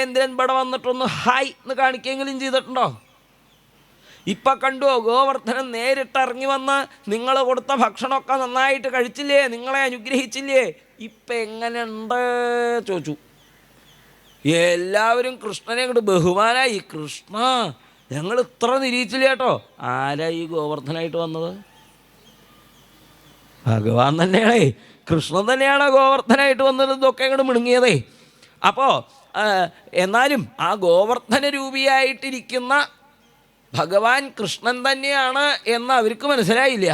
ദേവേന്ദ്രൻ ഇവിടെ വന്നിട്ടൊന്ന് ഹായ് എന്ന് കാണിക്കെങ്കിലും ചെയ്തിട്ടുണ്ടോ? ഇപ്പം കണ്ടുവോ? ഗോവർദ്ധനൻ നേരിട്ടിറങ്ങി വന്ന് നിങ്ങൾ കൊടുത്ത ഭക്ഷണമൊക്കെ നന്നായിട്ട് കഴിച്ചില്ലേ, നിങ്ങളെ അനുഗ്രഹിച്ചില്ലേ, ഇപ്പം എങ്ങനെയുണ്ട് ചോദിച്ചു. എല്ലാവരും കൃഷ്ണനെ കൊണ്ട് ബഹുമാനായി. കൃഷ്ണ, ഞങ്ങൾ ഇത്ര നിരീക്ഷിച്ചില്ല കേട്ടോ. ആരാ ഈ ഗോവർദ്ധനായിട്ട് വന്നത്? ഭഗവാൻ തന്നെയാണേ, കൃഷ്ണൻ തന്നെയാണ് ഗോവർദ്ധനായിട്ട് വന്നത്. ഇതൊക്കെ അങ്ങോട്ട് മിണുങ്ങിയതേ. അപ്പോൾ എന്നാലും ആ ഗോവർദ്ധന രൂപിയായിട്ടിരിക്കുന്ന ഭഗവാൻ കൃഷ്ണൻ തന്നെയാണ് എന്ന് അവർക്ക് മനസ്സിലായില്ല.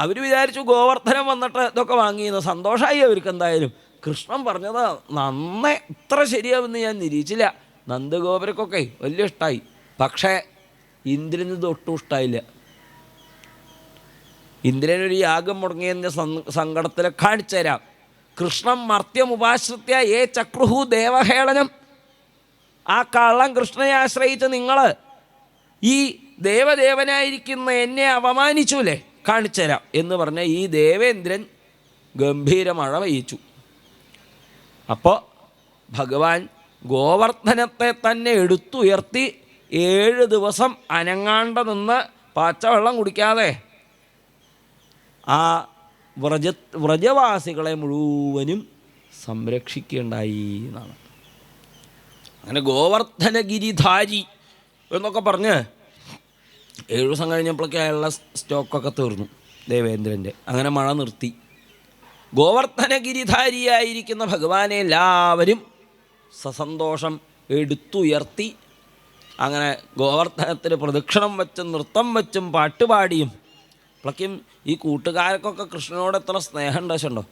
അവർ വിചാരിച്ചു ഗോവർദ്ധനം വന്നിട്ട് ഇതൊക്കെ വാങ്ങിയെന്ന്. സന്തോഷമായി അവർക്ക്. എന്തായാലും കൃഷ്ണൻ പറഞ്ഞത് നന്നേ ഇത്ര ശരിയാവുമെന്ന് ഞാൻ നിരീക്ഷിച്ചില്ല. നന്ദഗോപുരക്കൊക്കെ വലിയ ഇഷ്ടമായി. പക്ഷേ ഇന്ദ്രന് ഇതൊട്ടും ഇഷ്ടമായില്ല. ഇന്ദ്രനൊരു യാഗം മുടങ്ങിയതിൻ്റെ സങ്കടത്തിൽ കാണിച്ചു തരാം. കൃഷ്ണൻ മർത്യമുപാശ്രിത്യ ഏ ചക്രുഹു ദേവഹേളനം. ആ കള്ളം കൃഷ്ണനെ ആശ്രയിച്ച് നിങ്ങൾ ഈ ദേവദേവനായിരിക്കുന്ന എന്നെ അവമാനിച്ചുല്ലേ, കാണിച്ചു തരാം എന്ന് പറഞ്ഞ ഈ ദേവേന്ദ്രൻ ഗംഭീര മഴ പെയ്യിച്ചു. അപ്പോൾ ഭഗവാൻ ഗോവർദ്ധനത്തെ തന്നെ എടുത്തുയർത്തി 7 ദിവസം അനങ്ങാണ്ട് നിന്ന് പച്ചവെള്ളം കുടിക്കാതെ ആ വ്രജവാസികളെ മുഴുവനും സംരക്ഷിക്കേണ്ടായി എന്നാണ്. അങ്ങനെ ഗോവർദ്ധനഗിരിധാരി എന്നൊക്കെ പറഞ്ഞ് 7 ദിവസം കഴിഞ്ഞപ്പോഴേക്കും അയാളുടെ സ്റ്റോക്കൊക്കെ തീർന്നു ദേവേന്ദ്രൻ്റെ. അങ്ങനെ മഴ നിർത്തി. ഗോവർദ്ധനഗിരിധാരിയായിരിക്കുന്ന ഭഗവാനെ എല്ലാവരും സസന്തോഷം എടുത്തുയർത്തി അങ്ങനെ ഗോവർദ്ധനത്തിന് പ്രദക്ഷിണം വെച്ചും നൃത്തം വെച്ചും പാട്ടുപാടിയും. അപ്പോഴേക്കും ഈ കൂട്ടുകാർക്കൊക്കെ കൃഷ്ണനോട് എത്ര സ്നേഹം ഉണ്ടായിട്ടുണ്ടോ.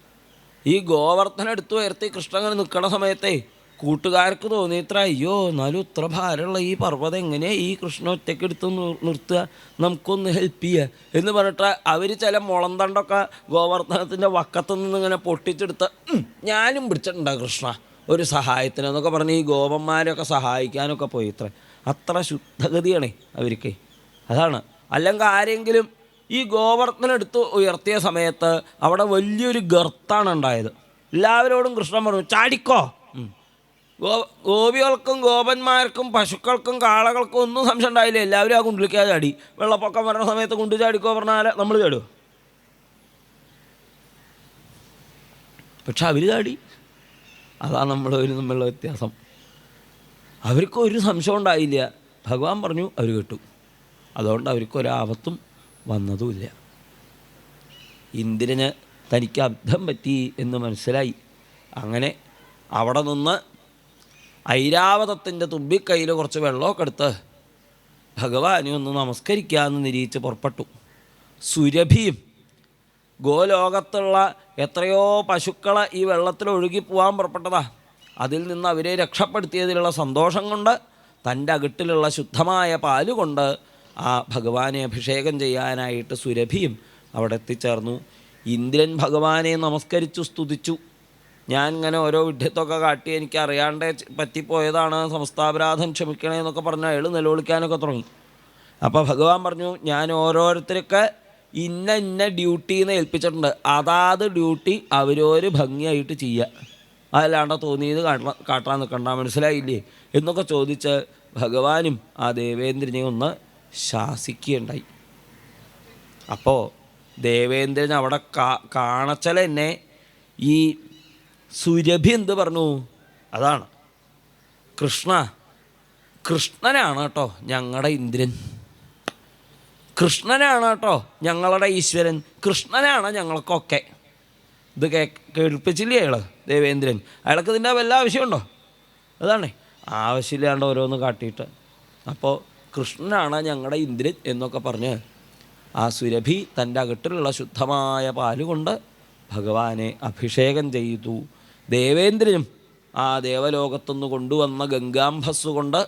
ഈ ഗോവർദ്ധന എടുത്തുയർത്തി കൃഷ്ണൻ അങ്ങനെ നിൽക്കുന്ന സമയത്തെ കൂട്ടുകാർക്ക് തോന്നി ഇത്ര, അയ്യോ എന്നാലും ഇത്ര ഭാരമുള്ള ഈ പർവ്വതം എങ്ങനെയാണ് ഈ കൃഷ്ണ ഒറ്റയ്ക്ക് എടുത്ത് നിർത്തുക, നമുക്കൊന്ന് ഹെൽപ്പ് ചെയ്യുക എന്ന് പറഞ്ഞിട്ട് അവർ ചില മുളന്തണ്ടൊക്കെ ഗോവർദ്ധനത്തിൻ്റെ വക്കത്തു നിന്ന് ഇങ്ങനെ പൊട്ടിച്ചെടുത്ത് ഞാനും പിടിച്ചിട്ടുണ്ടാകും കൃഷ്ണ ഒരു സഹായത്തിന് എന്നൊക്കെ പറഞ്ഞ് ഈ ഗോപന്മാരൊക്കെ സഹായിക്കാനൊക്കെ പോയി. അത്ര ശുദ്ധഗതിയാണേ അവർക്ക്. അതാണ്. അല്ലെങ്കിൽ ആരെങ്കിലും ഈ ഗോവർദ്ധനെടുത്ത് ഉയർത്തിയ സമയത്ത് അവിടെ വലിയൊരു ഗർത്താണ് ഉണ്ടായത്. എല്ലാവരോടും കൃഷ്ണൻ പറഞ്ഞു ചാടിക്കോ. ഗോപികൾക്കും ഗോപന്മാർക്കും പശുക്കൾക്കും കാളകൾക്കും ഒന്നും സംശയം ഉണ്ടായില്ല. എല്ലാവരും ആ കുണ്ടിലേക്കാ ചാടി. വെള്ളപ്പൊക്കം വരുന്ന സമയത്ത് കുണ്ടി ചാടിക്കോ പറഞ്ഞാൽ നമ്മൾ ചാടുമോ? പക്ഷെ അവർ ചാടി. അതാണ് തമ്മിലുള്ള വ്യത്യാസം. അവർക്കൊരു സംശയം ഉണ്ടായില്ല. ഭഗവാൻ പറഞ്ഞു, അവർ കേട്ടു. അതുകൊണ്ട് അവർക്കൊരാപത്തും വന്നതുമില്ല. ഇന്ദ്രന് തനിക്ക് അബദ്ധം പറ്റി എന്ന് മനസ്സിലായി. അങ്ങനെ അവിടെ നിന്ന് ഐരാവതത്തിൻ്റെ തുമ്പിക്കൈയിൽ കുറച്ച് വെള്ളമൊക്കെ എടുത്ത് ഭഗവാനെ ഒന്ന് നമസ്കരിക്കാമെന്ന് നിരീക്ഷിച്ച് പുറപ്പെട്ടു. സുരഭിയും ഗോലോകത്തുള്ള എത്രയോ പശുക്കളെ ഈ വെള്ളത്തിൽ ഒഴുകി പോകാൻ പുറപ്പെട്ടതാ. അതിൽ നിന്ന് അവരെ രക്ഷപ്പെടുത്തിയതിലുള്ള സന്തോഷം കൊണ്ട് തൻ്റെ അകിട്ടിലുള്ള ശുദ്ധമായ പാലുകൊണ്ട് ആ ഭഗവാനെ അഭിഷേകം ചെയ്യാനായിട്ട് സുരഭിയും അവിടെ എത്തിച്ചേർന്നു. ഇന്ദ്രൻ ഭഗവാനെ നമസ്കരിച്ചു സ്തുതിച്ചു. ഞാൻ ഇങ്ങനെ ഓരോ വിഡ്ഢിത്തൊക്കെ കാട്ടി എനിക്കറിയാണ്ട് പറ്റിപ്പോയതാണ്, സമസ്താപരാധം ക്ഷമിക്കണേ എന്നൊക്കെ പറഞ്ഞ് അയാൾ നിലവിളിക്കാനൊക്കെ തുടങ്ങി. അപ്പോൾ ഭഗവാൻ പറഞ്ഞു, ഞാൻ ഓരോരുത്തർക്ക് ഇന്ന ഡ്യൂട്ടിന്ന് ഏൽപ്പിച്ചിട്ടുണ്ട്, അതാത് ഡ്യൂട്ടി അവരൊരു ഭംഗിയായിട്ട് ചെയ്യുക, അതല്ലാണ്ട് തോന്നിയത് കാട്ടാൻ നിൽക്കണ്ട, മനസ്സിലായില്ലേ എന്നൊക്കെ ചോദിച്ച് ഭഗവാനും ആ ദേവേന്ദ്രനെ ഒന്ന് ശാസിക്കുകയുണ്ടായി. അപ്പോൾ ദേവേന്ദ്രൻ അവിടെ കാണച്ചൽ എന്നെ ഈ സുരഭി എന്ത് പറഞ്ഞു? അതാണ് കൃഷ്ണനാണ് കേട്ടോ ഞങ്ങളുടെ ഇന്ദ്രൻ, കൃഷ്ണനാണ് കേട്ടോ ഞങ്ങളുടെ ഈശ്വരൻ, കൃഷ്ണനാണ് ഞങ്ങൾക്കൊക്കെ. ഇത് കേൾപ്പിച്ചില്ലേ അയാൾ ദേവേന്ദ്രൻ? അയാൾക്ക് ഇതിൻ്റെ വല്ല ആവശ്യമുണ്ടോ? അതാണേ, ആവശ്യമില്ലാണ്ട് ഓരോന്ന് കാട്ടിയിട്ട്. അപ്പോൾ കൃഷ്ണനാണ് ഞങ്ങളുടെ ഇന്ദ്രൻ എന്നൊക്കെ പറഞ്ഞ് ആ സുരഭി തൻ്റെ അകട്ടിലുള്ള ശുദ്ധമായ പാലുകൊണ്ട് ഭഗവാനെ അഭിഷേകം ചെയ്തു. ദേവേന്ദ്രനും ആ ദേവലോകത്തുനിന്ന് കൊണ്ടുവന്ന ഗംഗാംഭസ് കൊണ്ട്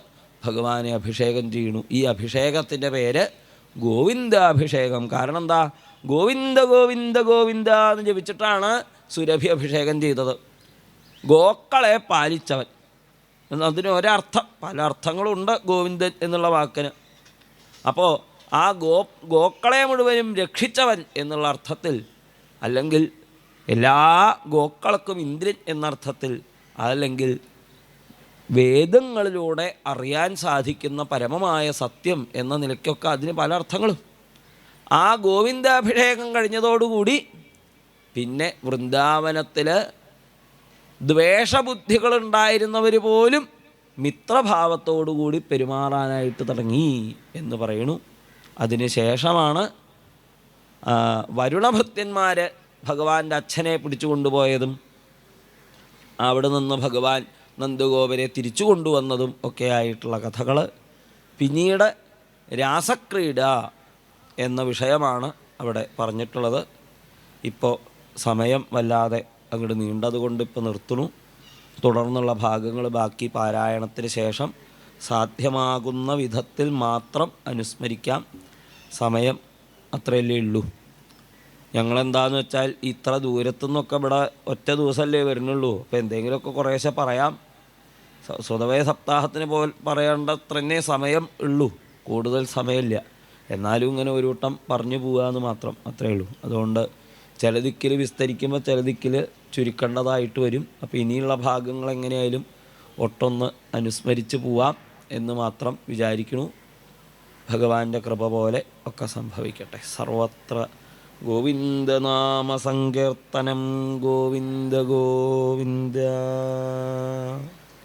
ഭഗവാനെ അഭിഷേകം ചെയ്യുന്നു. ഈ അഭിഷേകത്തിൻ്റെ പേര് ഗോവിന്ദാഭിഷേകം. കാരണം എന്താ? ഗോവിന്ദ ഗോവിന്ദ ഗോവിന്ദ എന്ന് ജപിച്ചിട്ടാണ് സുരഭി അഭിഷേകം ചെയ്തത്. ഗോക്കളെ പാലിച്ചവൻ എന്നതിന് ഒരർത്ഥം, പല അർത്ഥങ്ങളുണ്ട് ഗോവിന്ദൻ എന്നുള്ള വാക്കിന്. അപ്പോൾ ആ ഗോക്കളെ മുഴുവനും രക്ഷിച്ചവൻ എന്നുള്ള അർത്ഥത്തിൽ, അല്ലെങ്കിൽ എല്ലാ ഗോക്കൾക്കും ഇന്ദ്രൻ എന്നർത്ഥത്തിൽ, അല്ലെങ്കിൽ വേദങ്ങളിലൂടെ അറിയാൻ സാധിക്കുന്ന പരമമായ സത്യം എന്ന നിലയ്ക്കൊക്കെ അതിന് പല അർത്ഥങ്ങളും. ആ ഗോവിന്ദാഭിഷേകം കഴിഞ്ഞതോടുകൂടി പിന്നെ വൃന്ദാവനത്തിൽ ദ്വേഷബുദ്ധികളുണ്ടായിരുന്നവർ പോലും മിത്രഭാവത്തോടുകൂടി പെരുമാറാനായിട്ട് തുടങ്ങി എന്ന് പറയണു. അതിനുശേഷമാണ് വരുണഭൃത്യന്മാർ ഭഗവാന്റെ അച്ഛനെ പിടിച്ചു കൊണ്ടുപോയതും അവിടെ നിന്ന് ഭഗവാൻ നന്ദഗോപരെ തിരിച്ചു കൊണ്ടുവന്നതും ഒക്കെ ആയിട്ടുള്ള കഥകൾ. പിന്നീട് രാസക്രീഡ എന്ന വിഷയമാണ് അവിടെ പറഞ്ഞിട്ടുള്ളത്. ഇപ്പോൾ സമയം വല്ലാതെ അങ്ങോട്ട് നീണ്ടതുകൊണ്ട് ഇപ്പോൾ നിർത്തുന്നു. തുടർന്നുള്ള ഭാഗങ്ങൾ ബാക്കി പാരായണത്തിന് ശേഷം സാധ്യമാകുന്ന വിധത്തിൽ മാത്രം അനുസ്മരിക്കാം. സമയം അത്രയല്ലേ ഉള്ളൂ. ഞങ്ങളെന്താന്ന് വെച്ചാൽ ഇത്ര ദൂരത്തുനിന്നൊക്കെ ഇവിടെ ഒറ്റ ദിവസമല്ലേ വരുന്നുള്ളൂ. അപ്പോൾ എന്തെങ്കിലുമൊക്കെ കുറേശ്ശെ പറയാം. സ്വതവേ സപ്താഹത്തിന് പറയേണ്ടത്രന്നെ സമയം ഉള്ളൂ, കൂടുതൽ സമയമില്ല. എന്നാലും ഇങ്ങനെ ഒരു വട്ടം പറഞ്ഞു പോകാമെന്ന് മാത്രം, അത്രയേ ഉള്ളൂ. അതുകൊണ്ട് ചില ദിക്കിൽ വിസ്തരിക്കുമ്പോൾ ചില ദിക്കിൽ ചുരുക്കേണ്ടതായിട്ട് വരും. അപ്പോൾ ഇനിയുള്ള ഭാഗങ്ങൾ എങ്ങനെയായാലും ഒട്ടൊന്ന് അനുസ്മരിച്ച് പോവാം എന്ന് മാത്രം വിചാരിക്കുന്നു. ഭഗവാന്റെ കൃപ പോലെ ഒക്കെ സംഭവിക്കട്ടെ. സർവത്ര ഗോവിന്ദനാമ സങ്കീർത്തനം. ഗോവിന്ദ ഗോവിന്ദ.